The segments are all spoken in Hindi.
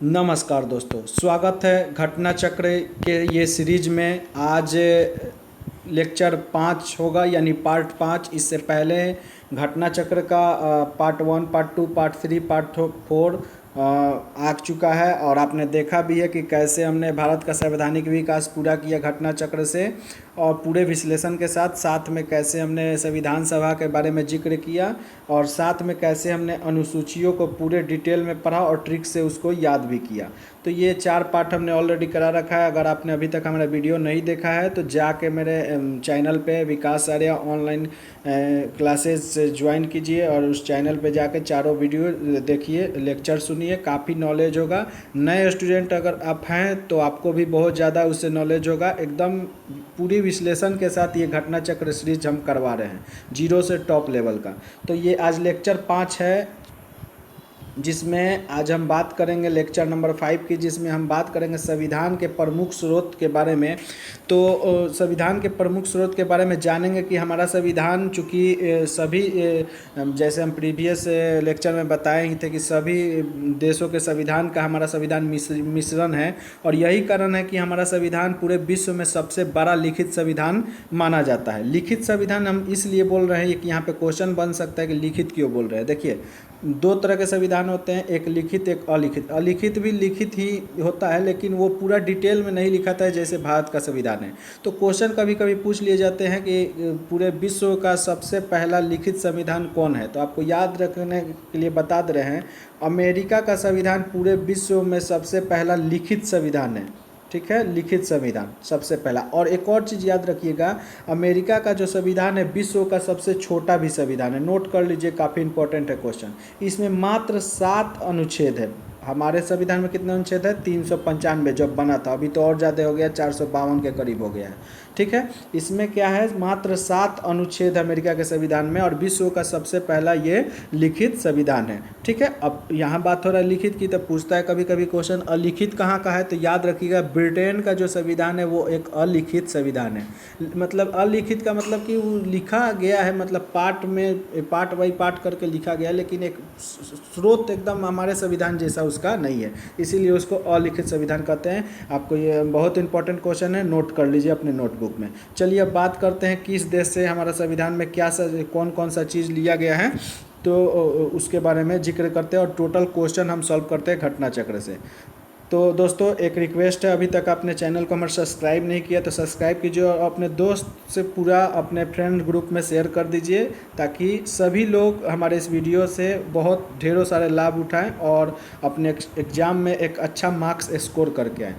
नमस्कार दोस्तों, स्वागत है घटना चक्र के ये सीरीज में। आज लेक्चर 5 होगा यानी पार्ट 5। इससे पहले घटना चक्र का पार्ट 1, पार्ट 2, पार्ट 3, पार्ट 4 आ चुका है और आपने देखा भी है कि कैसे हमने भारत का संवैधानिक विकास पूरा किया घटना चक्र से, और पूरे विश्लेषण के साथ साथ में कैसे हमने संविधान सभा के बारे में जिक्र किया और साथ में कैसे हमने अनुसूचियों को पूरे डिटेल में पढ़ा और ट्रिक से उसको याद भी किया। तो ये 4 पार्ट हमने ऑलरेडी करा रखा है। अगर आपने अभी तक हमारा वीडियो नहीं देखा है तो जाके मेरे चैनल पे विकास आर्य ऑनलाइन क्लासेस ज्वाइन कीजिए और उस चैनल पे जाके चारों वीडियो देखिए, लेक्चर सुनिए, काफ़ी नॉलेज होगा। नए स्टूडेंट अगर आप हैं तो आपको भी बहुत ज़्यादा उससे नॉलेज होगा। एकदम पूरी विश्लेषण के साथ ये घटना चक्र सीरीज हम करवा रहे हैं, 0 से टॉप लेवल का। तो ये आज लेक्चर 5 है जिसमें आज हम बात करेंगे लेक्चर नंबर 5 की, जिसमें हम बात करेंगे संविधान के प्रमुख स्रोत के बारे में। तो संविधान के प्रमुख स्रोत के बारे में जानेंगे कि हमारा संविधान चूँकि सभी जैसे हम प्रीवियस लेक्चर में बताए ही थे कि सभी देशों के संविधान का हमारा संविधान मिश्रण है, और यही कारण है कि हमारा संविधान पूरे विश्व में सबसे बड़ा लिखित संविधान माना जाता है। लिखित संविधान हम इसलिए बोल रहे हैं कि यहाँ पे क्वेश्चन बन सकता है कि लिखित क्यों बोल रहे हैं। देखिए, 2 तरह के संविधान होते हैं, एक लिखित एक अलिखित। अलिखित भी लिखित ही होता है लेकिन वो पूरा डिटेल में नहीं लिखा है जैसे भारत का संविधान है। तो क्वेश्चन कभी कभी पूछ लिए जाते हैं कि पूरे विश्व का सबसे पहला लिखित संविधान कौन है। तो आपको याद रखने के लिए बता दे रहे हैं, अमेरिका का संविधान पूरे विश्व में सबसे पहला लिखित संविधान है। ठीक है, लिखित संविधान सबसे पहला। और एक और चीज़ याद रखिएगा, अमेरिका का जो संविधान है विश्व का सबसे छोटा भी संविधान है। नोट कर लीजिए, काफ़ी इंपॉर्टेंट है क्वेश्चन। इसमें मात्र 7 अनुच्छेद है। हमारे संविधान में कितने अनुच्छेद है? 395 जब बना था, अभी तो और ज़्यादा हो गया, 452 के करीब हो गया है। ठीक है, इसमें क्या है, मात्र 7 अनुच्छेद अमेरिका के संविधान में, और विश्व का सबसे पहला ये लिखित संविधान है। ठीक है, अब यहाँ बात हो रहा है लिखित की, तो पूछता है कभी कभी क्वेश्चन अलिखित कहाँ का है। तो याद रखिएगा, ब्रिटेन का जो संविधान है वो एक अलिखित संविधान है। मतलब अलिखित का मतलब कि वो लिखा गया है, मतलब पार्ट में पार्ट बाई पार्ट करके लिखा गया है, लेकिन एक स्रोत एकदम हमारे संविधान जैसा उसका नहीं है, इसीलिए उसको अलिखित संविधान कहते हैं। आपको ये बहुत इंपॉर्टेंट क्वेश्चन है, नोट कर लीजिए अपने नोटबुक में। चलिए अब बात करते हैं किस देश से हमारा संविधान में क्या कौन कौन सा चीज़ लिया गया है, तो उसके बारे में जिक्र करते हैं और टोटल क्वेश्चन हम सॉल्व करते हैं घटना चक्र से। तो दोस्तों एक रिक्वेस्ट है, अभी तक आपने चैनल को हमारा सब्सक्राइब नहीं किया तो सब्सक्राइब कीजिए और अपने दोस्त से पूरा अपने फ्रेंड ग्रुप में शेयर कर दीजिए, ताकि सभी लोग हमारे इस वीडियो से बहुत ढेरों सारे लाभ उठाएं और अपने एग्ज़ाम में एक अच्छा मार्क्स स्कोर करके आएँ।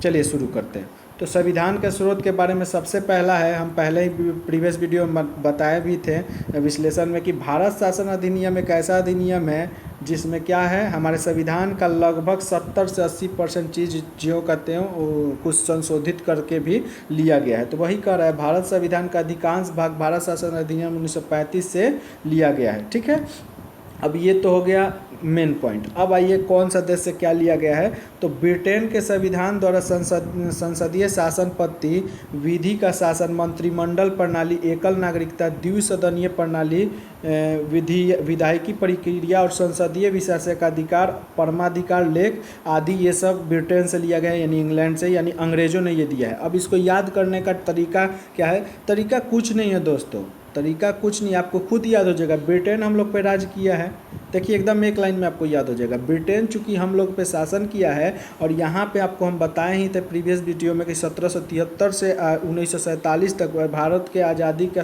चलिए शुरू करते हैं। तो संविधान के स्रोत के बारे में सबसे पहला है, हम पहले ही प्रीवियस वीडियो में बताए भी थे विश्लेषण में, कि भारत शासन अधिनियम एक ऐसा अधिनियम है जिसमें क्या है, हमारे संविधान का लगभग 70 से 80% चीज़ जो कहते हैं कुछ संशोधित करके भी लिया गया है। तो वही कह रहा है, भारत संविधान का अधिकांश भाग भारत शासन अधिनियम 1935 से लिया गया है। ठीक है, अब ये तो हो गया मेन पॉइंट। अब आइए कौन सा देश से क्या लिया गया है। तो ब्रिटेन के संविधान द्वारा संसदीय शासन पद्धति, विधि का शासन, मंत्रिमंडल प्रणाली, एकल नागरिकता, द्विसदनीय प्रणाली, विधायिकी प्रक्रिया और संसदीय विशेषाधिकार, परमाधिकार लेख आदि, ये सब ब्रिटेन से लिया गया है, यानी इंग्लैंड से, यानी अंग्रेजों ने ये दिया है। अब इसको याद करने का तरीका क्या है? तरीका कुछ नहीं है दोस्तों, तरीका कुछ नहीं, आपको खुद याद हो जाएगा। ब्रिटेन हम लोग पे राज किया है, देखिए एकदम एक लाइन में आपको याद हो जाएगा। ब्रिटेन चूंकि हम लोग पे शासन किया है, और यहाँ पे आपको हम बताए ही थे प्रीवियस वीडियो में कि 1773 से 1947 तक भारत के आज़ादी के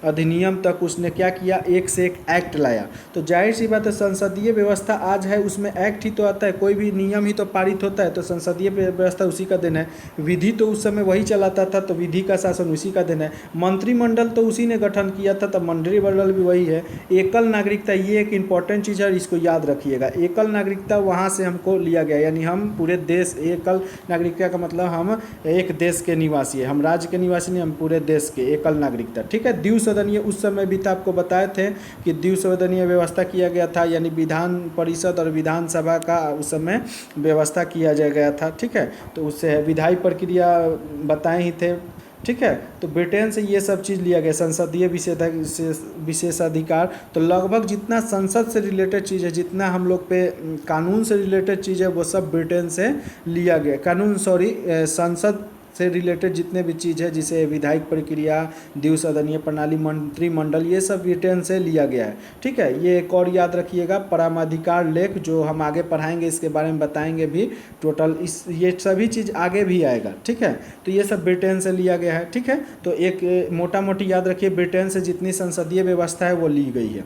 अधिनियम तक उसने क्या किया, एक से एक एक्ट लाया। तो जाहिर सी बात है, संसदीय व्यवस्था आज है उसमें एक्ट ही तो आता है, कोई भी नियम ही तो पारित होता है, तो संसदीय व्यवस्था उसी का दिन है। विधि तो उस समय वही चलाता था, तो विधि का शासन उसी का दिन है। मंत्रिमंडल तो उसी ने गठन किया था, तो मंत्रिमंडल भी वही है। एकल नागरिकता, ये एक इंपॉर्टेंट चीज़ है, इसको याद रखिएगा। एकल नागरिकता वहाँ से हमको लिया गया, यानी हम पूरे देश, एकल नागरिकता का मतलब हम एक देश के निवासी है, हम राज्य के निवासी नहीं, हम पूरे देश के, एकल नागरिकता। ठीक है, द्विसदनीय, उस समय भी था, आपको बताए थे कि द्विसदनीय व्यवस्था किया गया था, यानी विधान परिषद और विधानसभा का उस समय व्यवस्था किया जा गया था। ठीक है, तो उससे विधायी प्रक्रिया बताए ही थे। ठीक है। तो ब्रिटेन से ये सब चीज़ लिया गया, संसदीय विशेषाधिकार। तो लगभग जितना संसद से रिलेटेड चीज़ है, जितना हम लोग पे कानून से रिलेटेड चीज़ है, वो सब ब्रिटेन से लिया गया। संसद से रिलेटेड जितने भी चीज़ है, जिसे विधायिक प्रक्रिया, द्विसदनीय प्रणाली, मंत्रिमंडल, ये सब ब्रिटेन से लिया गया है। ठीक है। ये एक और याद रखिएगा, परमाधिकार लेख, जो हम आगे पढ़ाएंगे, इसके बारे में बताएंगे भी टोटल, ये सभी चीज़ आगे भी आएगा। ठीक है। तो ये सब ब्रिटेन से लिया गया है। ठीक है। तो एक मोटा मोटी याद रखिए, ब्रिटेन से जितनी संसदीय व्यवस्था है वो ली गई है।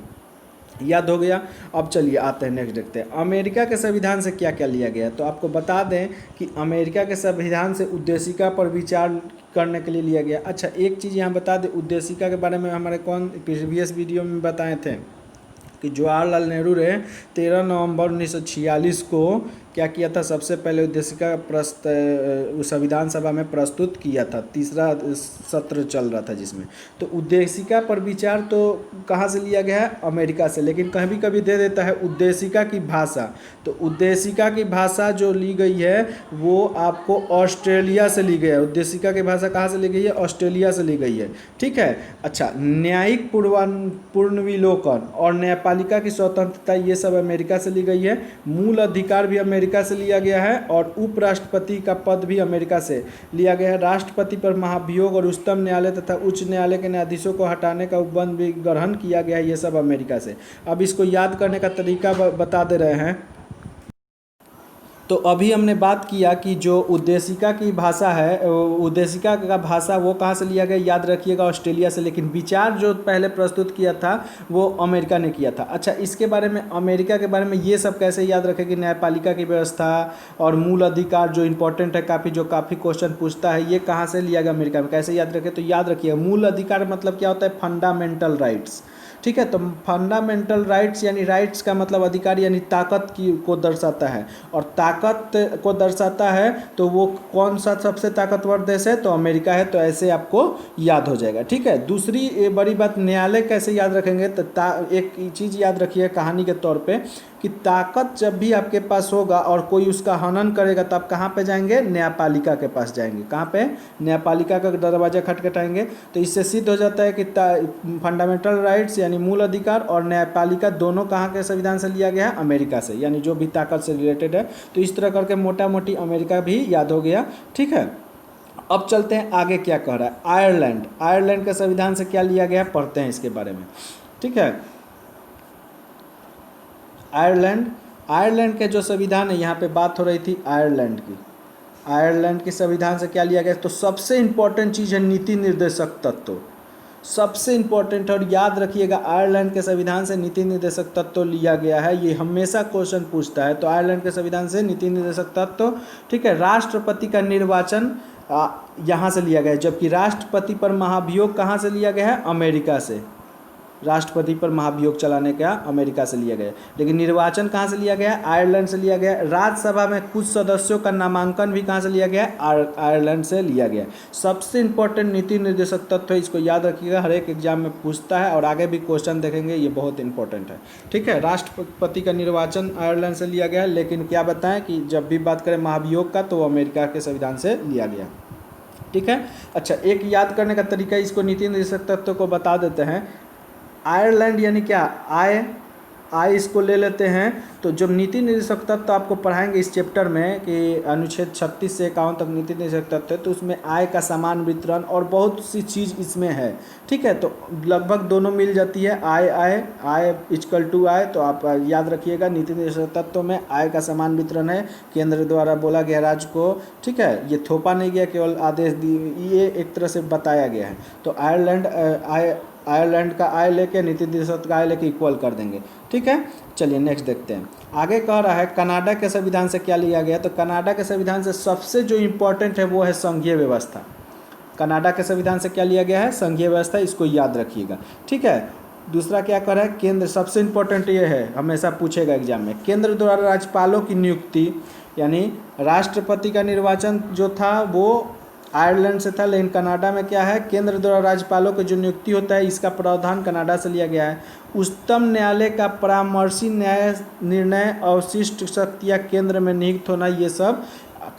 याद हो गया। अब चलिए आते हैं, नेक्स्ट देखते हैं अमेरिका के संविधान से क्या क्या लिया गया है। तो आपको बता दें कि अमेरिका के संविधान से उद्देशिका पर विचार करने के लिए लिया गया। अच्छा, एक चीज़ यहाँ बता दें, उद्देशिका के बारे में हमारे प्रीवियस वीडियो में बताए थे कि जवाहरलाल नेहरू ने 13 नवंबर 1946 को क्या किया था, सबसे पहले उद्देशिका संविधान सभा में प्रस्तुत किया था। तीसरा सत्र चल रहा था जिसमें। तो उद्देशिका पर विचार तो कहाँ से लिया गया है, अमेरिका से। लेकिन कभी कभी दे देता है उद्देशिका की भाषा। तो उद्देशिका की भाषा जो ली गई है वो आपको ऑस्ट्रेलिया से ली गई है। उद्देशिका की भाषा कहाँ से ली गई है, ऑस्ट्रेलिया से ली गई है। ठीक है। अच्छा, न्यायिक पुनर्विलोकन और न्यायपालिका की स्वतंत्रता, ये सब अमेरिका से ली गई है। मूल अधिकार भी अमेरिका से लिया गया है, और उपराष्ट्रपति का पद भी अमेरिका से लिया गया है। राष्ट्रपति पर महाभियोग और उच्चतम न्यायालय तथा उच्च न्यायालय के न्यायाधीशों को हटाने का उपबंध भी ग्रहण किया गया है, ये सब अमेरिका से। अब इसको याद करने का तरीका बता दे रहे हैं। तो अभी हमने बात किया कि जो उद्देशिका की भाषा है, उद्देशिका का भाषा वो कहाँ से लिया गया, याद रखिएगा, ऑस्ट्रेलिया से। लेकिन विचार जो पहले प्रस्तुत किया था वो अमेरिका ने किया था। अच्छा, इसके बारे में, अमेरिका के बारे में ये सब कैसे याद रखें कि न्यायपालिका की व्यवस्था और मूल अधिकार जो इंपॉर्टेंट है, काफ़ी क्वेश्चन पूछता है, ये कहाँ से लिया गया अमेरिका में, कैसे याद रखें। तो याद रखिएगा, मूल अधिकार मतलब क्या होता है, फंडामेंटल राइट्स। ठीक है। तो फंडामेंटल राइट्स यानी राइट्स का मतलब अधिकार यानी ताकत को दर्शाता है, और ताकत को दर्शाता है। तो वो कौन सा सबसे ताकतवर देश है, तो अमेरिका है। तो ऐसे आपको याद हो जाएगा। ठीक है। दूसरी बड़ी बात, न्यायालय कैसे याद रखेंगे, तो एक चीज़ याद रखिए कहानी के तौर पे, कि ताकत जब भी आपके पास होगा और कोई उसका हनन करेगा, तो आप कहाँ पे जाएंगे, न्यायपालिका के पास जाएंगे। कहाँ पे, न्यायपालिका का दरवाजा खटखटाएंगे। तो इससे सिद्ध हो जाता है कि फंडामेंटल राइट्स यानी मूल अधिकार और न्यायपालिका दोनों कहाँ के संविधान से लिया गया है, अमेरिका से, यानी जो भी ताकत से रिलेटेड है। तो इस तरह करके मोटा मोटी अमेरिका भी याद हो गया। ठीक है। अब चलते हैं आगे, क्या कह रहा है आयरलैंड। आयरलैंड के संविधान से क्या लिया गया है, पढ़ते हैं इसके बारे में। ठीक है। आयरलैंड के जो संविधान है, यहाँ पे बात हो रही थी आयरलैंड की। आयरलैंड के संविधान से क्या लिया गया, तो सबसे इंपॉर्टेंट चीज़ है नीति निर्देशक तत्व। सबसे इंपॉर्टेंट, और याद रखिएगा, आयरलैंड के संविधान से नीति निर्देशक तत्व लिया गया है। ये हमेशा क्वेश्चन पूछता है। तो आयरलैंड के संविधान से नीति निर्देशक तत्व। ठीक है। राष्ट्रपति का निर्वाचन यहाँ से लिया गया है, जबकि राष्ट्रपति पर महाभियोग कहाँ से लिया गया है, अमेरिका से। राष्ट्रपति पर महाभियोग चलाने का अमेरिका से लिया गया। लेकिन निर्वाचन कहाँ से लिया गया है, आयरलैंड से लिया गया। राज्यसभा में कुछ सदस्यों का नामांकन भी कहाँ से लिया गया है, आयरलैंड से लिया गया। सबसे इंपॉर्टेंट नीति निर्देशक तत्व है, इसको याद रखिएगा, हर एक एग्जाम में पूछता है, और आगे भी क्वेश्चन देखेंगे, ये बहुत इंपॉर्टेंट है। ठीक है। राष्ट्रपति का निर्वाचन आयरलैंड से लिया गया, लेकिन क्या बताएं कि जब भी बात करें महाभियोग का, तो अमेरिका के संविधान से लिया गया। ठीक है। अच्छा, एक याद करने का तरीका, इसको नीति निर्देशक तत्व को बता देते हैं। आयरलैंड यानी क्या, आय इसको ले लेते हैं। तो जब नीति निर्देशक तत्व आपको पढ़ाएंगे इस चैप्टर में कि अनुच्छेद 36 से 51 तक नीति निर्देशक तत्व है, तो उसमें आय का समान वितरण और बहुत सी चीज़ इसमें है। ठीक है। तो लगभग दोनों मिल जाती है, आय इक्वल टू आय। तो आप याद रखिएगा, नीति निर्देशक तत्व में आय का समान वितरण है, केंद्र द्वारा बोला गया राज्य को। ठीक है। ये थोपा नहीं गया, केवल आदेश ये एक तरह से बताया गया है। तो आयरलैंड का आय लेके नीति निर्देशक का आय लेके इक्वल कर देंगे। ठीक है। चलिए नेक्स्ट देखते हैं। आगे कह रहा है कनाडा के संविधान से क्या लिया गया। तो कनाडा के संविधान से सबसे जो इम्पोर्टेंट है वो है संघीय व्यवस्था। कनाडा के संविधान से क्या लिया गया है, संघीय व्यवस्था, इसको याद रखिएगा। ठीक है। दूसरा क्या कर रहा है, केंद्र, सबसे इम्पोर्टेंट ये है, हमेशा पूछेगा एग्जाम में, केंद्र द्वारा राज्यपालों की नियुक्ति, यानी राष्ट्रपति का निर्वाचन जो था वो आयरलैंड से था, लेकिन कनाडा में क्या है, केंद्र द्वारा राज्यपालों की जो नियुक्ति होता है, इसका प्रावधान कनाडा से लिया गया है। उच्चतम न्यायालय का परामर्शी न्याय निर्णय, अवशिष्ट शक्तियाँ केंद्र में निहित होना, ये सब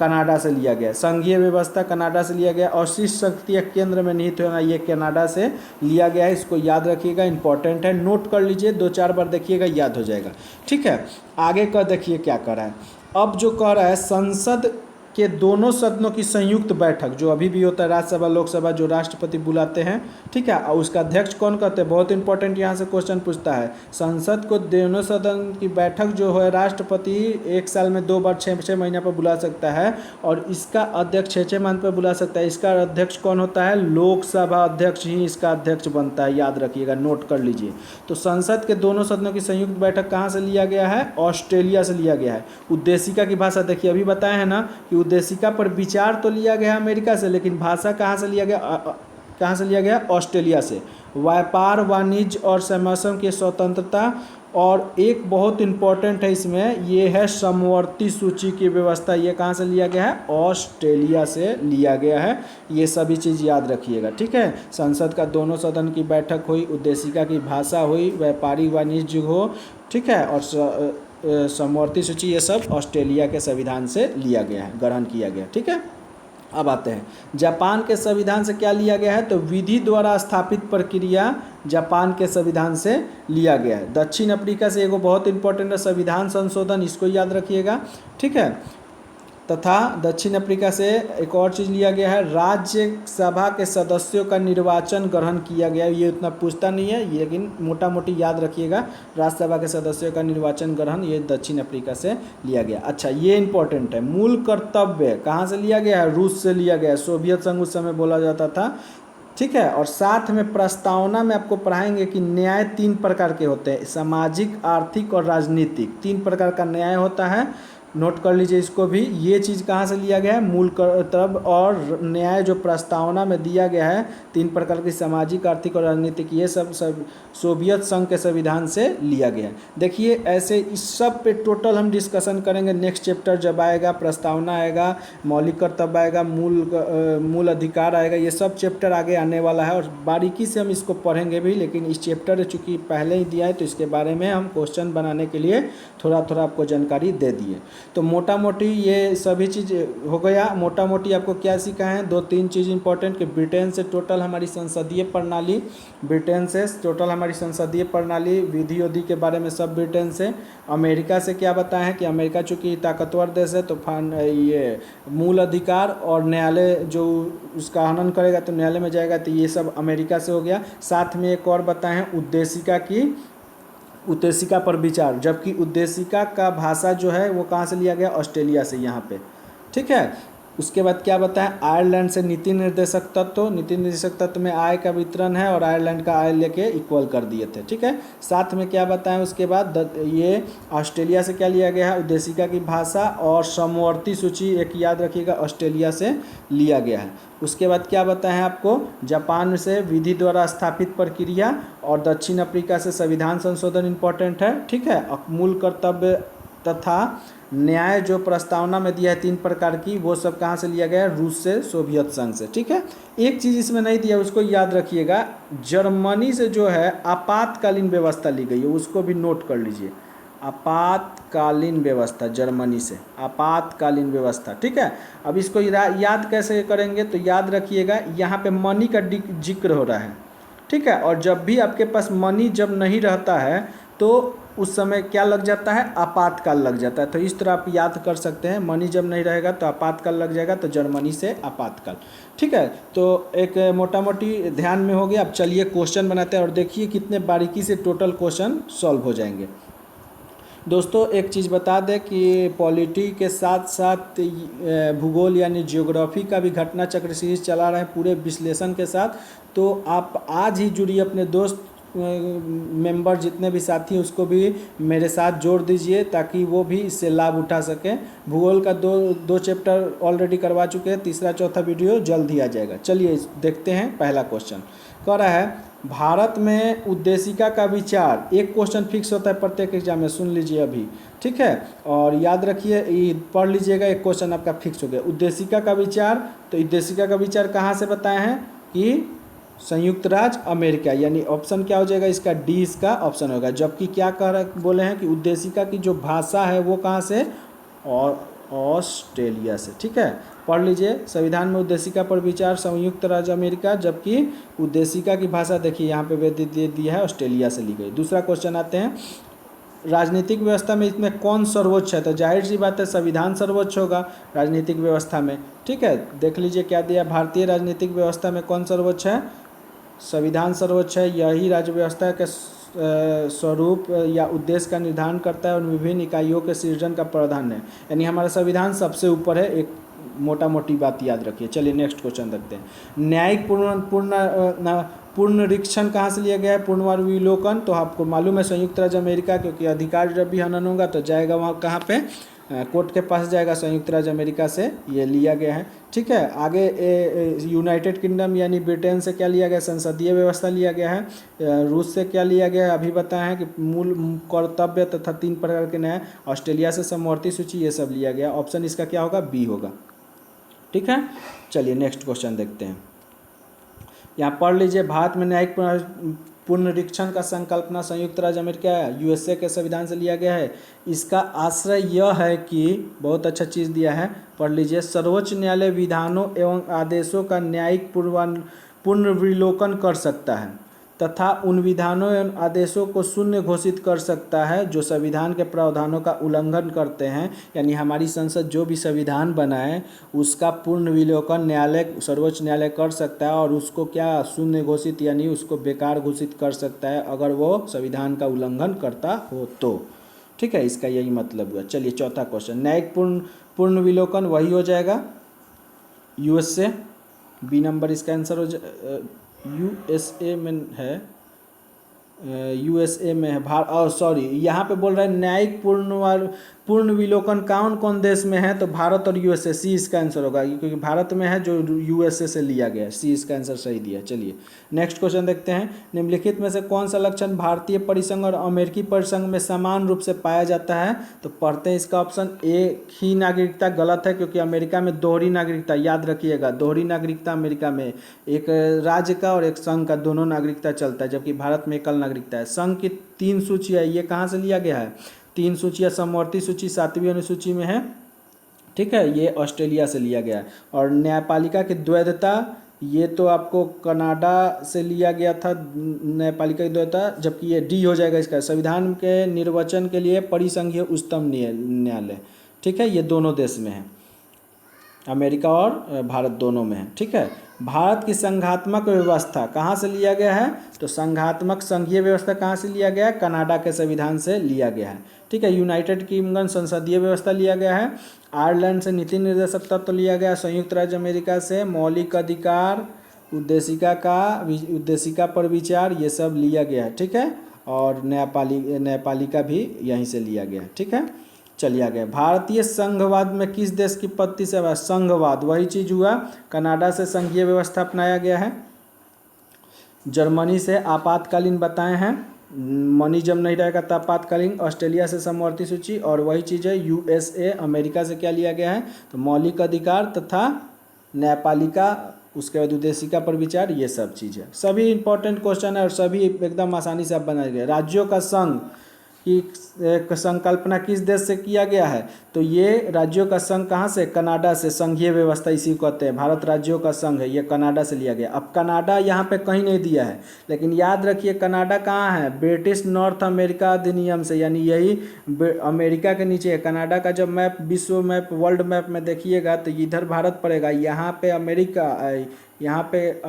कनाडा से लिया गया है। संघीय व्यवस्था कनाडा से लिया गया और शीर्ष शक्ति केंद्र में निहित होना ये कनाडा से लिया गया है। इसको याद रखिएगा, इंपॉर्टेंट है, नोट कर लीजिए, 2-4 बार देखिएगा, याद हो जाएगा। ठीक है, आगे का देखिए क्या कर रहा है। अब जो कह रहा है संसद के दोनों सदनों की संयुक्त बैठक जो अभी भी होता है, राज्यसभा लोकसभा, जो राष्ट्रपति बुलाते हैं, ठीक है, और उसका अध्यक्ष कौन कहते हैं, बहुत इंपॉर्टेंट यहाँ से क्वेश्चन पूछता है। संसद को दोनों सदन की बैठक जो है राष्ट्रपति 1 साल में 2 बार 6 महीना पर बुला सकता है और इसका अध्यक्ष 6 मंथ पर बुला सकता है। इसका अध्यक्ष कौन होता है, लोकसभा अध्यक्ष ही इसका अध्यक्ष बनता है, याद रखिएगा, नोट कर लीजिए। तो संसद के दोनों सदनों की संयुक्त बैठक कहाँ से लिया गया है, ऑस्ट्रेलिया से लिया गया है। उद्देशिका की भाषा देखिए, अभी बताए हैं ना कि उद्देशिका पर विचार तो लिया गया अमेरिका से, लेकिन भाषा कहाँ से लिया गया, कहाँ से लिया गया, ऑस्ट्रेलिया से। व्यापार, वाणिज्य और समरसम की स्वतंत्रता, और एक बहुत इंपॉर्टेंट है इसमें, ये है समवर्ती सूची की व्यवस्था, ये कहाँ से लिया गया है, ऑस्ट्रेलिया से लिया गया है। ये सभी चीज़ याद रखिएगा। ठीक है, संसद का दोनों सदन की बैठक हुई, उद्देशिका की भाषा हुई, व्यापारी वाणिज्य हो, ठीक है, और समवर्ती सूची, ये सब ऑस्ट्रेलिया के संविधान से लिया गया है, ग्रहण किया गया। ठीक है, अब आते हैं जापान के संविधान से क्या लिया गया है, तो विधि द्वारा स्थापित प्रक्रिया जापान के संविधान से लिया गया है। दक्षिण अफ्रीका से एगो बहुत इंपॉर्टेंट है संविधान संशोधन, इसको याद रखिएगा। ठीक है, तथा दक्षिण अफ्रीका से एक और चीज़ लिया गया है, राज्यसभा के सदस्यों का निर्वाचन ग्रहण किया गया है। ये उतना पूछता नहीं है, लेकिन मोटा मोटी याद रखिएगा, राज्यसभा के सदस्यों का निर्वाचन ग्रहण, ये दक्षिण अफ्रीका से लिया गया। अच्छा, ये इंपॉर्टेंट है, मूल कर्तव्य कहाँ से लिया गया है, रूस से लिया गया है, सोवियत संघ उस समय बोला जाता था। ठीक है, और साथ में प्रस्तावना में आपको पढ़ाएंगे कि न्याय 3 प्रकार के होते हैं, सामाजिक, आर्थिक और राजनीतिक, 3 प्रकार का न्याय होता है, नोट कर लीजिए इसको भी। ये चीज़ कहाँ से लिया गया है, मूल कर्तव्य और न्याय जो प्रस्तावना में दिया गया है, 3 प्रकार की, सामाजिक, आर्थिक और राजनीतिक, ये सब सोवियत संघ के संविधान से लिया गया है। देखिए ऐसे इस सब पे टोटल हम डिस्कशन करेंगे नेक्स्ट चैप्टर जब आएगा, प्रस्तावना आएगा, मौलिक कर्तव्य आएगा, मूल अधिकार आएगा, ये सब चैप्टर आगे आने वाला है और बारीकी से हम इसको पढ़ेंगे भी। लेकिन इस चैप्टर चूँकि पहले ही दिया है तो इसके बारे में हम क्वेश्चन बनाने के लिए थोड़ा थोड़ा आपको जानकारी दे दिए। तो मोटा मोटी ये सभी चीज़ हो गया। मोटा मोटी आपको क्या सीखा है, 2-3 चीज़ इंपॉर्टेंट कि ब्रिटेन से टोटल हमारी संसदीय प्रणाली, ब्रिटेन से टोटल हमारी संसदीय प्रणाली, विधि उधि के बारे में सब ब्रिटेन से। अमेरिका से क्या बताएं हैं कि अमेरिका चूँकि ताकतवर देश है तो ये मूल अधिकार और न्यायालय जो उसका हनन करेगा तो न्यायालय में जाएगा, तो ये सब अमेरिका से हो गया। साथ में एक और बताएं हैं उद्देशिका पर विचार, जबकि उद्देशिका का भाषा जो है वो कहाँ से लिया गया, ऑस्ट्रेलिया से यहाँ पे। ठीक है, उसके बाद क्या बताएं, आयरलैंड से नीति निर्देशक तत्व, नीति निर्देशक तत्व में आय का वितरण है और आयरलैंड का आय लेके इक्वल कर दिए थे। ठीक है, साथ में क्या बताएं उसके बाद, ये ऑस्ट्रेलिया से क्या लिया गया है, उद्देशिका की भाषा और समवर्ती सूची, एक याद रखिएगा, ऑस्ट्रेलिया से लिया गया है। उसके बाद क्या बताएं आपको, जापान से विधि द्वारा स्थापित प्रक्रिया और दक्षिण अफ्रीका से संविधान संशोधन इंपॉर्टेंट है। ठीक है, मूल कर्तव्य तथा न्याय जो प्रस्तावना में दिया है 3 प्रकार की, वो सब कहाँ से लिया गया है, रूस से, सोवियत संघ से। ठीक है, एक चीज़ इसमें नहीं दिया उसको याद रखिएगा, जर्मनी से जो है आपातकालीन व्यवस्था ली गई है, उसको भी नोट कर लीजिए, आपातकालीन व्यवस्था, जर्मनी से आपातकालीन व्यवस्था। ठीक है, अब इसको याद कैसे करेंगे, तो याद रखिएगा यहाँ पे मनी का जिक्र हो रहा है। ठीक है, और जब भी आपके पास मनी जब नहीं रहता है तो उस समय क्या लग जाता है, आपातकाल लग जाता है। तो इस तरह आप याद कर सकते हैं, मनी जब नहीं रहेगा तो आपातकाल लग जाएगा, तो जर्मनी से आपातकाल। ठीक है, तो एक मोटा मोटी ध्यान में हो गया। अब चलिए क्वेश्चन बनाते हैं और देखिए कितने बारीकी से टोटल क्वेश्चन सॉल्व हो जाएंगे। दोस्तों एक चीज़ बता दें कि पॉलिटी के साथ साथ भूगोल यानी ज्योग्राफी का भी घटना चक्र सीरीज चला रहे हैं पूरे विश्लेषण के साथ। तो आप आज ही जुड़िए, अपने दोस्त मेंबर जितने भी साथी हैं उसको भी मेरे साथ जोड़ दीजिए ताकि वो भी इससे लाभ उठा सकें। भूगोल का दो चैप्टर ऑलरेडी करवा चुके हैं, तीसरा चौथा वीडियो जल्द ही आ जाएगा। चलिए देखते हैं। पहला क्वेश्चन कह रहा है, भारत में उद्देशिका का विचार, एक क्वेश्चन फिक्स होता है प्रत्येक एग्जाम में, सुन लीजिए अभी। ठीक है, और याद रखिए, पढ़ लीजिएगा, एक क्वेश्चन आपका फिक्स हो गया। उद्देशिका का विचार, तो उद्देशिका का विचार कहाँ से बताए हैं कि संयुक्त राज्य अमेरिका, यानी ऑप्शन क्या हो जाएगा इसका, डी इसका ऑप्शन होगा। जबकि क्या बोले हैं कि उद्देशिका की जो भाषा है वो कहाँ से, और ऑस्ट्रेलिया से। ठीक है, पढ़ लीजिए। संविधान में उद्देशिका पर विचार संयुक्त राज्य अमेरिका, जबकि उद्देशिका की भाषा देखिए यहाँ पे दे दिया है ऑस्ट्रेलिया से ली गई। दूसरा क्वेश्चन आते हैं, राजनीतिक व्यवस्था में इसमें कौन सर्वोच्च है? तो जाहिर सी बात है संविधान सर्वोच्च होगा राजनीतिक व्यवस्था में। ठीक है, देख लीजिए क्या दिया, भारतीय राजनीतिक व्यवस्था में कौन सर्वोच्च है? संविधान सर्वोच्च है। यही राज्य व्यवस्था के स्वरूप या उद्देश्य का निर्धारण करता है और विभिन्न इकाइयों के सृजन का प्रावधान है। यानी हमारा संविधान सबसे ऊपर है, एक मोटा मोटी बात याद रखिए। चलिए नेक्स्ट क्वेश्चन देखते हैं। न्यायिक पुनरीक्षण कहाँ से लिया गया है? पुनर्विलोकन तो आपको मालूम है संयुक्त राज्य अमेरिका, क्योंकि अधिकार जब भी हनन होगा तो जाएगा वहाँ कहाँ पे? कोर्ट के पास जाएगा, संयुक्त राज्य अमेरिका से ये लिया गया है। ठीक है, आगे यूनाइटेड किंगडम यानी ब्रिटेन से क्या लिया गया? संसदीय व्यवस्था लिया गया है। रूस से क्या लिया गया है? अभी बताया है कि मूल कर्तव्य तथा 3 प्रकार के न्याय। ऑस्ट्रेलिया से समवर्ती सूची, ये सब लिया गया। ऑप्शन इसका क्या होगा? बी होगा। ठीक है, चलिए नेक्स्ट क्वेश्चन देखते हैं। यहाँ पढ़ लीजिए, भारत में न्यायिक पुनरीक्षण का संकल्पना संयुक्त राज्य अमेरिका यूएसए के संविधान से लिया गया है। इसका आश्रय यह है कि, बहुत अच्छा चीज़ दिया है, पढ़ लीजिए, सर्वोच्च न्यायालय विधानों एवं आदेशों का न्यायिक पुनर्विलोकन कर सकता है तथा उन विधानों एवं आदेशों को शून्य घोषित कर सकता है जो संविधान के प्रावधानों का उल्लंघन करते हैं। यानी हमारी संसद जो भी संविधान बनाए उसका पुनर्विलोकन न्यायालय, सर्वोच्च न्यायालय कर सकता है और उसको क्या शून्य घोषित यानी उसको बेकार घोषित कर सकता है अगर वो संविधान का उल्लंघन करता हो तो। ठीक है, इसका यही मतलब हुआ। चलिए चौथा क्वेश्चन, न्यायिक पुनर्विलोकन वही हो जाएगा यूएसए, बी नंबर इसका आंसर हो यूएसए में है, यूएसए में है। सॉरी, यहाँ पे बोल रहा है न्यायिक पुनर्विलोकन कौन कौन देश में है? तो भारत और यूएसए, सी इसका आंसर होगा, क्योंकि भारत में है जो यूएसए से लिया गया है। सी इसका आंसर सही दिया। चलिए नेक्स्ट क्वेश्चन देखते हैं। निम्नलिखित में से कौन सा लक्षण भारतीय परिसंघ और अमेरिकी परिसंघ में समान रूप से पाया जाता है? तो पढ़ते हैं इसका ऑप्शन। एक ही नागरिकता गलत है, क्योंकि अमेरिका में दोहरी नागरिकता, याद रखिएगा दोहरी नागरिकता अमेरिका में एक राज्य का और एक संघ का दोनों नागरिकता चलता है, जबकि भारत में एकल नागरिकता है। संघ की 3 सूची है, ये कहाँ से लिया गया है? 3 सूचियाँ समवर्ती सूची 7वीं अनुसूची में है। ठीक है, ये ऑस्ट्रेलिया से लिया गया है। और न्यायपालिका की द्वैधता, ये तो आपको कनाडा से लिया गया था न्यायपालिका की द्वैधता, जबकि ये डी हो जाएगा इसका। संविधान के निर्वचन के लिए परिसंघीय उच्चतम न्यायालय, ठीक है, ये दोनों देश में है, अमेरिका और भारत दोनों में है। ठीक है, भारत की संघात्मक व्यवस्था कहाँ से लिया गया है? तो संघात्मक संघीय व्यवस्था कहाँ से लिया गया है? कनाडा के संविधान से लिया गया है। ठीक है, यूनाइटेड किंगडम संसदीय व्यवस्था लिया गया है। आयरलैंड से नीति निर्देशक तत्व लिया गया। संयुक्त राज्य अमेरिका से मौलिक अधिकार, उद्देशिका पर विचार, ये सब लिया गया है। ठीक है, और न्यायपालिका भी यहीं से लिया गया है। ठीक है, चलिए आगे। भारतीय संघवाद में किस देश की उत्पत्ति से हुआ? संघवाद वही चीज हुआ, कनाडा से संघीय व्यवस्था अपनाया गया है। जर्मनी से आपातकालीन बताए हैं, मनी जब नहीं रहेगा तो आपातकालीन। ऑस्ट्रेलिया से समवर्ती सूची, और वही चीज़ है यूएसए अमेरिका से क्या लिया गया है? तो मौलिक अधिकार तथा न्यायपालिका, उसके बाद उद्देशिका पर विचार, ये सब चीज़ है। सभी इंपॉर्टेंट क्वेश्चन है और सभी एकदम आसानी से आप बनाए गए। राज्यों का संघ की संकल्पना किस देश से किया गया है? तो ये राज्यों का संघ कहाँ से? कनाडा से। संघीय व्यवस्था इसी को कहते हैं, भारत राज्यों का संघ है, ये कनाडा से लिया गया। अब कनाडा यहाँ पे कहीं नहीं दिया है, लेकिन याद रखिए कनाडा कहाँ है? ब्रिटिश नॉर्थ अमेरिका अधिनियम से, यानी यही अमेरिका के नीचे है। कनाडा का जब मैप, विश्व मैप, वर्ल्ड मैप में देखिएगा तो इधर भारत पड़ेगा, यहाँ पे अमेरिका, यहाँ पे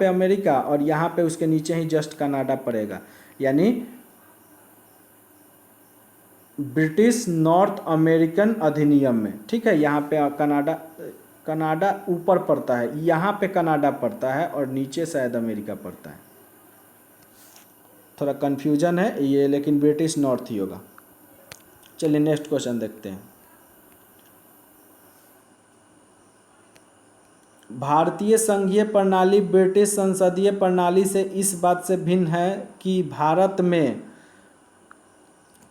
अमेरिका और यहाँ पे उसके नीचे ही जस्ट कनाडा पड़ेगा, यानी ब्रिटिश नॉर्थ अमेरिकन अधिनियम में। ठीक है, यहाँ पे कनाडा ऊपर पड़ता है, यहाँ पे कनाडा पड़ता है और नीचे शायद अमेरिका पड़ता है। थोड़ा कन्फ्यूजन है ये, लेकिन ब्रिटिश नॉर्थ ही होगा। चलिए नेक्स्ट क्वेश्चन देखते हैं। भारतीय संघीय प्रणाली ब्रिटिश संसदीय प्रणाली से इस बात से भिन्न है कि भारत में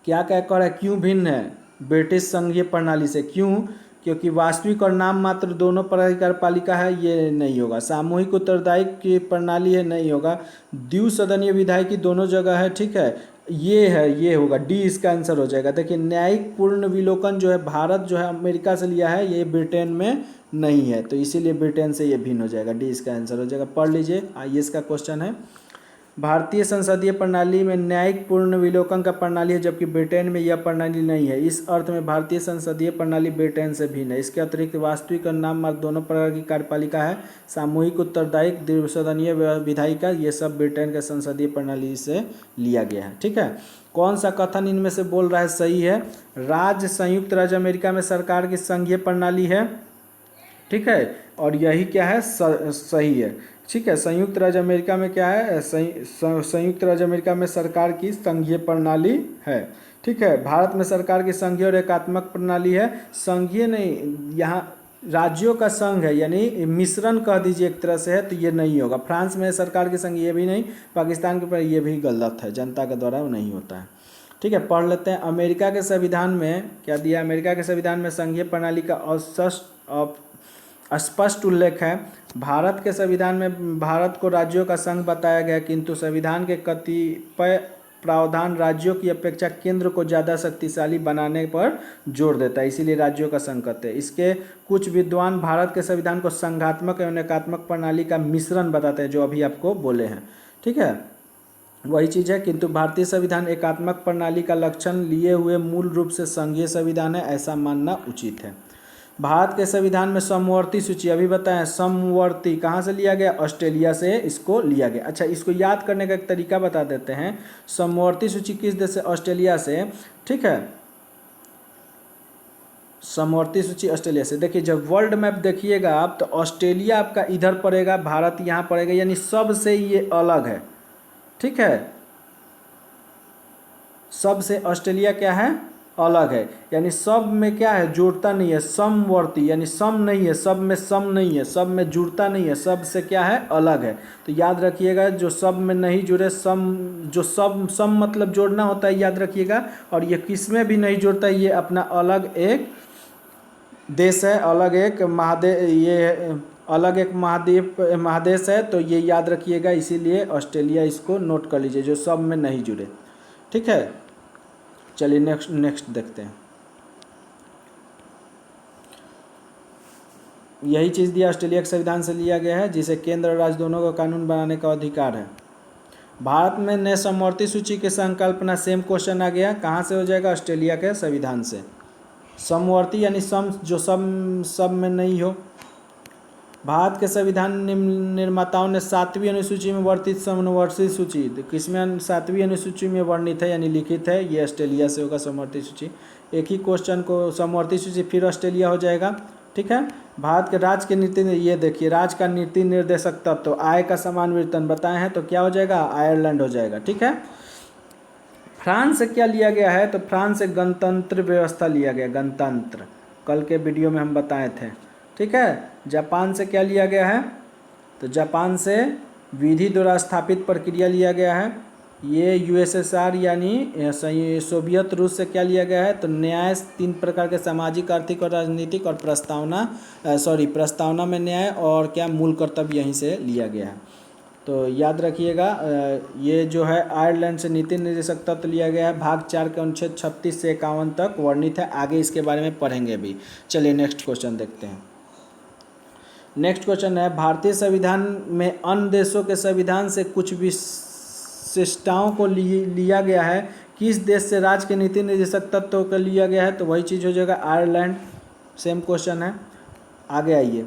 क्या क्या कर है, क्यों भिन्न है ब्रिटिश संघीय प्रणाली से? क्यों? क्योंकि वास्तविक और नाम मात्र दोनों कार्यपालिका है, ये नहीं होगा। सामूहिक उत्तरदायित्व की प्रणाली है, नहीं होगा। द्विसदनीय विधायिकी दोनों जगह है। ठीक है, ये है, ये होगा डी, इसका आंसर हो जाएगा। देखिए न्यायिक पुनर्विलोकन जो है भारत जो है अमेरिका से लिया है, ये ब्रिटेन में नहीं है, तो इसीलिए ब्रिटेन से ये भिन्न हो जाएगा, डी इसका आंसर हो जाएगा। पढ़ लीजिए, आइए इसका क्वेश्चन है, भारतीय संसदीय प्रणाली में न्यायिक पुनर्विलोकन का प्रणाली है, जबकि ब्रिटेन में यह प्रणाली नहीं है। इस अर्थ में भारतीय संसदीय प्रणाली ब्रिटेन से भिन्न है। इसके अतिरिक्त वास्तविक और नाम मात्र दोनों प्रकार की कार्यपालिका है। सामूहिक उत्तरदायित्व, द्विसदनीय विधायिका, ये सब ब्रिटेन के संसदीय प्रणाली से लिया गया है। ठीक है, कौन सा कथन इनमें से बोल रहा है सही है? राज्य संयुक्त राज्य अमेरिका में सरकार की संघीय प्रणाली है। ठीक है, और यही क्या है, सही है। ठीक है, संयुक्त राज्य अमेरिका में क्या है, संयुक्त राज्य अमेरिका में सरकार की संघीय प्रणाली है। ठीक है, भारत में सरकार की संघीय और एकात्मक प्रणाली है। संघीय नहीं, यहाँ राज्यों का संघ है, यानी मिश्रण कह दीजिए एक तरह से है, तो ये नहीं होगा। फ्रांस में सरकार की संघ, ये भी नहीं। पाकिस्तान के पर ये भी गलत है, जनता के द्वारा वो नहीं होता है। ठीक है, पढ़ लेते हैं। अमेरिका के संविधान में क्या दिया? अमेरिका के संविधान में संघीय प्रणाली का स्पष्ट उल्लेख है। भारत के संविधान में भारत को राज्यों का संघ बताया गया, किंतु संविधान के कतिपय प्रावधान राज्यों की अपेक्षा केंद्र को ज़्यादा शक्तिशाली बनाने पर जोर देता है, इसीलिए राज्यों का संघ कहते हैं। इसके कुछ विद्वान भारत के संविधान को संघात्मक एवं एकात्मक प्रणाली का मिश्रण बताते हैं, जो अभी आपको बोले हैं। ठीक है, वही चीज़ है, किंतु भारतीय संविधान एकात्मक प्रणाली का लक्षण लिए हुए मूल रूप से संघीय संविधान है, ऐसा मानना उचित है। भारत के संविधान में समवर्ती सूची, अभी बताएं समवर्ती कहाँ से लिया गया? ऑस्ट्रेलिया से इसको लिया गया। अच्छा, इसको याद करने का एक तरीका बता देते हैं। समवर्ती सूची किस देश से? ऑस्ट्रेलिया से। ठीक है, समवर्ती सूची ऑस्ट्रेलिया से। देखिए जब वर्ल्ड मैप देखिएगा आप, तो ऑस्ट्रेलिया आपका इधर पड़ेगा, भारत यहाँ पड़ेगा, यानी सबसे ये अलग है। ठीक है, सबसे ऑस्ट्रेलिया क्या है? अलग है, यानी सब में क्या है? जुड़ता नहीं है। समवर्ती यानी सम नहीं है, सब में सम नहीं है, सब में जुड़ता नहीं है, सब से क्या है? अलग है। तो याद रखिएगा, जो सब में नहीं जुड़े, सम जो सब सम मतलब जोड़ना होता है, याद रखिएगा। और ये किस में भी नहीं जुड़ता, ये अपना अलग एक देश है, अलग एक ये अलग एक महादेश है, तो ये याद रखिएगा। इसीलिए ऑस्ट्रेलिया इसको नोट कर लीजिए, जो सब में नहीं जुड़े। ठीक है, चलिए नेक्स्ट देखते हैं। यही चीज़ दिया, ऑस्ट्रेलिया के संविधान से लिया गया है, जिसे केंद्र और राज्य दोनों को कानून बनाने का अधिकार है। भारत में नए समवर्ती सूची की संकल्पना, सेम क्वेश्चन आ गया, कहाँ से हो जाएगा? ऑस्ट्रेलिया के संविधान से। समवर्ती यानी सम जो सब में नहीं हो। भारत के संविधान निर्माताओं ने 7वीं अनुसूची में वर्णित समवर्ती सूची, किसमें? 7वीं अनुसूची में वर्णित है, यानी लिखित है, ये ऑस्ट्रेलिया से होगा समवर्ती सूची। एक ही क्वेश्चन को समवर्ती सूची फिर ऑस्ट्रेलिया हो जाएगा। ठीक है, भारत के राज्य के नीति, ये देखिए राज्य का नीति निर्देशक तत्व, तो आय का समान वेतन बताए हैं, तो क्या हो जाएगा? आयरलैंड हो जाएगा। ठीक है, फ्रांस से क्या लिया गया है? तो फ्रांस से गणतंत्र व्यवस्था लिया गया, गणतंत्र, कल के वीडियो में हम बताए थे। ठीक है, जापान से क्या लिया गया है? तो जापान से विधि द्वारा स्थापित प्रक्रिया लिया गया है। ये यूएसएसआर यानी सोवियत रूस से क्या लिया गया है? तो न्याय, 3 प्रकार के सामाजिक, आर्थिक और राजनीतिक, और प्रस्तावना में न्याय, और क्या मूल कर्तव्य, यहीं से लिया गया है। तो याद रखिएगा, ये जो है आयरलैंड से नीति निर्देशक तत्व लिया गया है। भाग 4 के अनुच्छेद 36 से 51 तक वर्णित है, आगे इसके बारे में पढ़ेंगे भी। चलिए नेक्स्ट क्वेश्चन देखते हैं। नेक्स्ट क्वेश्चन है, भारतीय संविधान में अन्य देशों के संविधान से कुछ विशिष्टताओं को लिया गया है, किस देश से राज्य के नीति निर्देशक तत्व को लिया गया है? तो वही चीज़ हो जाएगा आयरलैंड। सेम क्वेश्चन है, आगे आइए।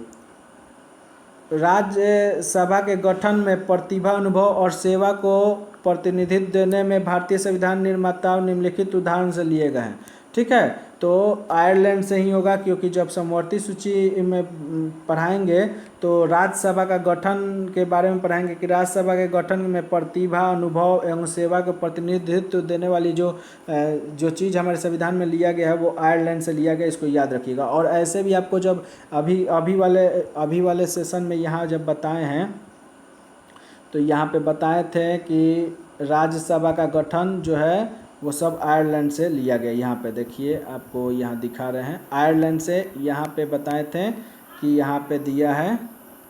राज्यसभा के गठन में प्रतिभा, अनुभव और सेवा को प्रतिनिधित्व देने में भारतीय संविधान निर्माताओं निम्नलिखित उदाहरण से लिए गए हैं। ठीक है, तो आयरलैंड से ही होगा, क्योंकि जब समवर्ती सूची में पढ़ाएंगे तो राज्यसभा का गठन के बारे में पढ़ाएंगे कि राज्यसभा के गठन में प्रतिभा, अनुभव एवं सेवा को प्रतिनिधित्व देने वाली जो चीज़ हमारे संविधान में लिया गया है, वो आयरलैंड से लिया गया, इसको याद रखिएगा। और ऐसे भी आपको जब अभी वाले सेशन में यहाँ जब बताए हैं, तो यहाँ पे बताए थे कि राज्यसभा का गठन जो है वो सब आयरलैंड से लिया गया। यहाँ पे देखिए, आपको यहाँ दिखा रहे हैं, आयरलैंड से यहाँ पे बताए थे कि यहाँ पे दिया है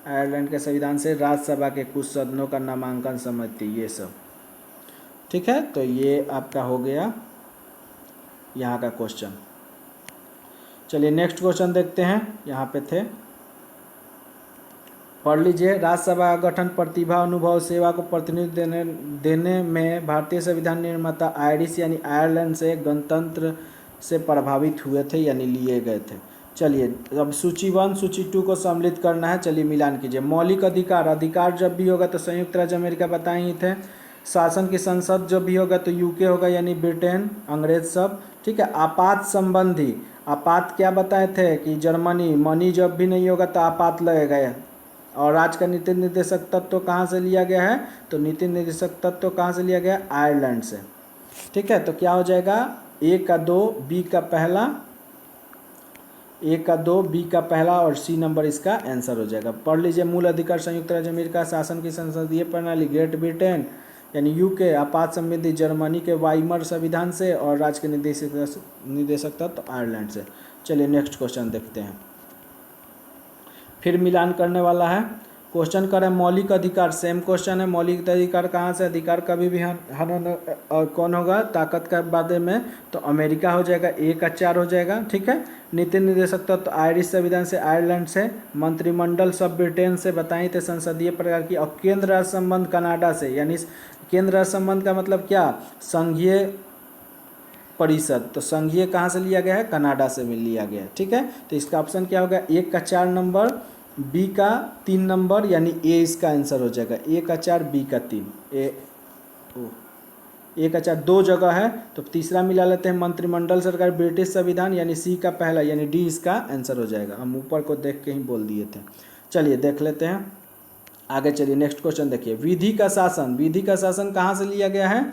आयरलैंड के संविधान से राज्यसभा के कुछ सदनों का नामांकन समिति, ये सब। ठीक है, तो ये आपका हो गया यहाँ का क्वेश्चन। चलिए नेक्स्ट क्वेश्चन देखते हैं, यहाँ पे थे, पढ़ लीजिए। राज्यसभा गठन प्रतिभा अनुभव सेवा को प्रतिनिधि देने में भारतीय संविधान निर्माता आयरिश यानी आयरलैंड से गणतंत्र से प्रभावित हुए थे यानी लिए गए थे। चलिए अब सूची 1 सूची 2 को सम्मिलित करना है। चलिए मिलान कीजिए। मौलिक अधिकार, अधिकार जब भी होगा तो संयुक्त राज्य अमेरिका बताए ही थे। शासन की संसद जब भी होगा तो यूके होगा यानी ब्रिटेन, अंग्रेज सब। ठीक है। आपात संबंधी, आपात क्या बताए थे कि जर्मनी, मनी जब भी नहीं होगा तो आपात लगेगा। और राज्य का नीति निर्देशक तत्व कहाँ से लिया गया है, तो नीति निर्देशक तत्व कहाँ से लिया गया, आयरलैंड से। ठीक है, तो क्या हो जाएगा, ए का 2, बी का पहला, ए का 2, बी का पहला और सी नंबर इसका आंसर हो जाएगा। पढ़ लीजिए। मूल अधिकार संयुक्त राज्य अमेरिका, शासन की संसदीय प्रणाली ग्रेट ब्रिटेन यानी यूके, आपात संबंधी जर्मनी के वाइमर संविधान से, और राज्य के निर्देशक तत्व आयरलैंड से। चलिए नेक्स्ट क्वेश्चन देखते हैं। फिर मिलान करने वाला है। क्वेश्चन करें मौलिक अधिकार, सेम क्वेश्चन है। मौलिक अधिकार कहाँ से, अधिकार कभी भी और कौन होगा ताकत के बारे में, तो अमेरिका हो जाएगा, ए का 4 हो जाएगा। ठीक है। नीति निर्देशक तत्व तो आयरिश संविधान से, आयरलैंड से। मंत्रिमंडल सब ब्रिटेन से बताई थे संसदीय प्रकार की। और केंद्र राज्य संबंध कनाडा से, यानी केंद्र राज्य संबंध का मतलब क्या, संघीय परिषद, तो संघीय कहाँ से लिया गया है, कनाडा से भी लिया गया है। ठीक है, तो इसका ऑप्शन क्या होगा, ए का 4 नंबर, बी का 3 नंबर, यानी ए इसका आंसर हो जाएगा। ए का 4, बी का 3, ए का 4 दो जगह है, तो तीसरा मिला लेते हैं। मंत्रिमंडल सरकार ब्रिटिश संविधान यानी सी का पहला, यानी डी इसका आंसर हो जाएगा। हम ऊपर को देख के ही बोल दिए थे। चलिए देख लेते हैं आगे। चलिए नेक्स्ट क्वेश्चन देखिए। विधि का शासन, विधि का शासन कहाँ से लिया गया है,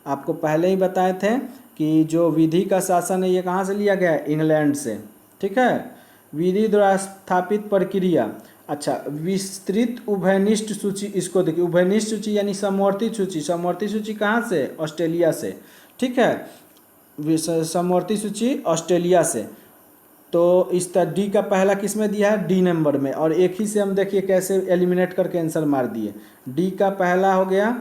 आपको पहले ही बताए थे कि जो विधि का शासन है ये कहाँ से लिया गया है, इंग्लैंड से। ठीक है। विधि द्वारा स्थापित प्रक्रिया, अच्छा विस्तृत उभयनिष्ठ सूची, इसको देखिए। उभयनिष्ठ सूची यानी समवर्ती सूची, समवर्ती सूची कहाँ से, ऑस्ट्रेलिया से। ठीक है। समवर्ती सूची ऑस्ट्रेलिया से। तो इस तरह डी का पहला किस में दिया है, डी नंबर में, और एक ही से हम देखिए कैसे एलिमिनेट करके आंसर मार दिए। डी का पहला हो गया।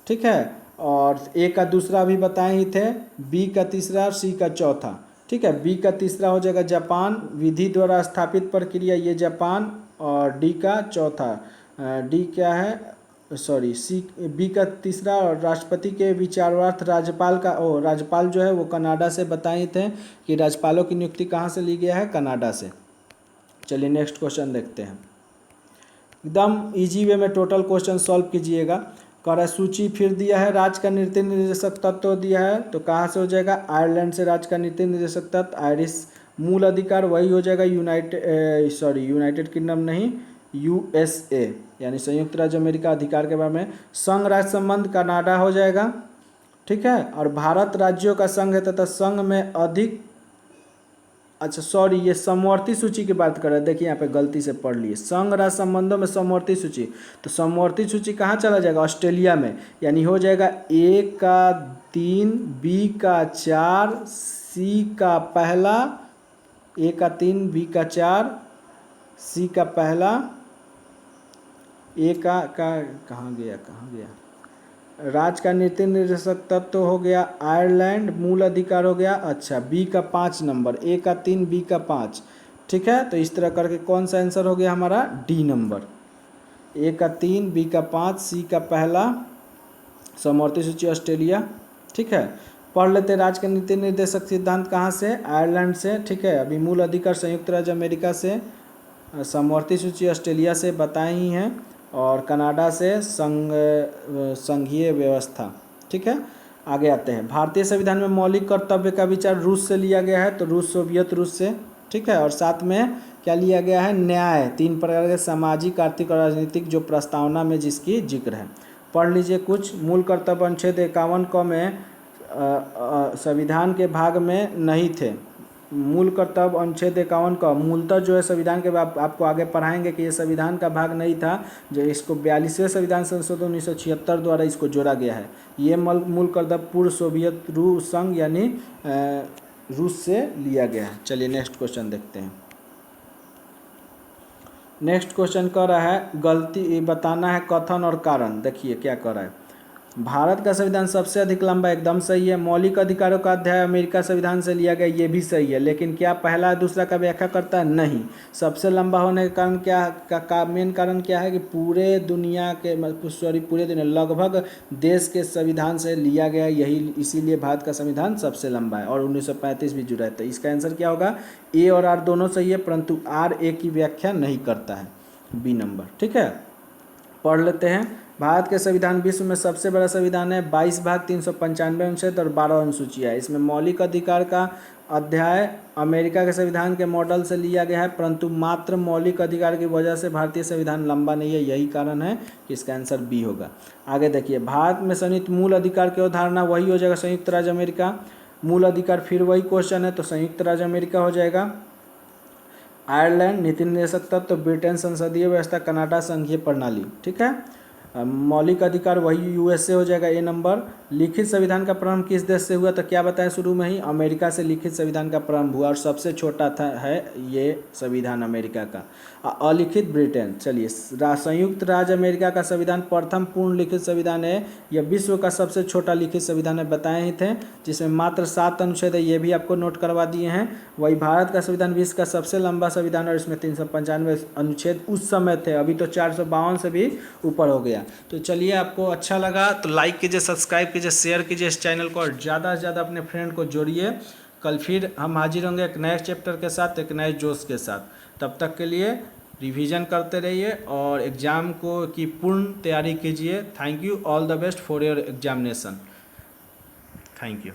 ठीक है, और ए का दूसरा भी बताए ही थे, बी का तीसरा, सी का चौथा। ठीक है, बी का तीसरा हो जाएगा जापान, विधि द्वारा स्थापित प्रक्रिया ये जापान, और डी का चौथा, डी क्या है, सॉरी सी, बी का तीसरा, और राष्ट्रपति के विचारार्थ राज्यपाल का, राज्यपाल जो है वो कनाडा से बताए थे कि राज्यपालों की नियुक्ति कहाँ से ली गया है, कनाडा से। चलिए नेक्स्ट क्वेश्चन देखते हैं। एकदम इजी वे में टोटल क्वेश्चन सॉल्व कीजिएगा। कर सूची फिर दिया है, राज्य का नीति निर्देशक तत्व दिया है, तो कहाँ से हो जाएगा, आयरलैंड से राज्य का नीति निर्देशक तत्व, आयरिश। मूल अधिकार वही हो जाएगा यूनाइटेड किंगडम नहीं, यूएसए यानी संयुक्त राज्य अमेरिका। अधिकार के बारे में संघ राज्य संबंध कनाडा हो जाएगा। ठीक है, और भारत राज्यों का संघ है तथा संघ में अधिक, अच्छा सॉरी ये समवर्ती सूची की बात कर रहे हैं, देखिए यहाँ पे गलती से पढ़ लिए, संघ राज्य संबंधों में समवर्ती सूची, तो समवर्ती सूची कहाँ चला जाएगा, ऑस्ट्रेलिया में, यानी हो जाएगा ए का 3, बी का 4, सी का पहला, ए का 3, बी का 4, सी का पहला, ए का कहाँ गया, राज्य का नीति निर्देशक तत्व तो हो गया आयरलैंड, मूल अधिकार हो गया, अच्छा बी का 5 नंबर, ए का 3, बी का 5। ठीक है, तो इस तरह करके कौन सा आंसर हो गया हमारा, डी नंबर, ए का 3, बी का 5, सी का पहला, समवर्ती सूची ऑस्ट्रेलिया। ठीक है, पढ़ लेते। राज्य का नीति निर्देशक सिद्धांत कहाँ से, आयरलैंड से। ठीक है, अभी मूल अधिकार संयुक्त राज्य अमेरिका से, समवर्ती सूची ऑस्ट्रेलिया से बताए ही हैं, और कनाडा से संघीय व्यवस्था। ठीक है, आगे आते हैं। भारतीय संविधान में मौलिक कर्तव्य का विचार रूस से लिया गया है, तो रूस, सोवियत रूस से। ठीक है, और साथ में क्या लिया गया है, न्याय, 3 प्रकार के सामाजिक, आर्थिक और राजनीतिक जो प्रस्तावना में जिसकी जिक्र है। पढ़ लीजिए कुछ। मूल कर्तव्य अनुच्छेद 51 क में संविधान के भाग में नहीं थे। मूल कर्तव्य अनुच्छेद 51 का मूलतः जो है संविधान के आपको आगे पढ़ाएंगे कि ये संविधान का भाग नहीं था, जो इसको 42वें संविधान संशोधन 1976 द्वारा इसको जोड़ा गया है। ये मूल कर्तव्य पूर्व सोवियत रूस संघ यानी रूस से लिया गया है। चलिए नेक्स्ट क्वेश्चन देखते हैं। नेक्स्ट क्वेश्चन कह रहा है गलती बताना है कथन और कारण। देखिए क्या कर रहा है, भारत का संविधान सबसे अधिक लंबा, एकदम सही है। मौलिक अधिकारों का अध्याय अमेरिका संविधान से लिया गया, ये भी सही है। लेकिन क्या पहला दूसरा का व्याख्या करता है? नहीं। सबसे लंबा होने का कारण क्या मेन कारण क्या है कि पूरे दुनिया के पूरे दुनिया लगभग देश के संविधान से लिया गया, यही इसीलिए भारत का संविधान सबसे लंबा है। और 1935 भी जुड़ा है। तो इसका आंसर क्या होगा? ए और आर दोनों सही है, परंतु आर ए की व्याख्या नहीं करता है, बी नंबर। ठीक है, पढ़ लेते हैं। भारत के संविधान विश्व में सबसे बड़ा संविधान है। 22 भाग 395 अनुच्छेद और 12 अनुसूचियाँ है। इसमें मौलिक अधिकार का अध्याय अमेरिका के संविधान के मॉडल से लिया गया है, परंतु मात्र मौलिक अधिकार की वजह से भारतीय संविधान लंबा नहीं है, यही कारण है कि इसका आंसर बी होगा। आगे देखिए, भारत में संयुक्त मूल अधिकार की अवधारणा वही हो जाएगा, संयुक्त राज्य अमेरिका। मूल अधिकार फिर वही क्वेश्चन है, तो संयुक्त राज्य अमेरिका हो जाएगा। आयरलैंड नीति निर्देशक तत्व, ब्रिटेन संसदीय व्यवस्था, कनाडा संघीय प्रणाली। ठीक है, मौलिक अधिकार वही यूएसए हो जाएगा, ए नंबर। लिखित संविधान का प्रारंभ किस देश से हुआ? तो क्या बताएं शुरू में ही, अमेरिका से लिखित संविधान का प्रारंभ हुआ और सबसे छोटा था है ये संविधान अमेरिका का। अलिखित ब्रिटेन। चलिए, संयुक्त राज्य अमेरिका का संविधान प्रथम पूर्ण लिखित संविधान है। यह विश्व का सबसे छोटा लिखित संविधान है, बताए ही थे, जिसमें मात्र 7 अनुच्छेद है, ये भी आपको नोट करवा दिए हैं। वही भारत का संविधान विश्व का सबसे लंबा संविधान और इसमें 395 अनुच्छेद उस समय थे, अभी तो 452 से भी ऊपर हो गया। तो चलिए, आपको अच्छा लगा तो लाइक कीजिए, सब्सक्राइब कीजिए, शेयर कीजिए इस चैनल को और ज़्यादा से ज़्यादा अपने फ्रेंड को जोड़िए। कल फिर हम हाजिर होंगे एक नए चैप्टर के साथ, एक नए जोश के साथ। तब तक के लिए रिवीजन करते रहिए और एग्ज़ाम को की पूर्ण तैयारी कीजिए। Thank you, all the best for your examination. Thank you.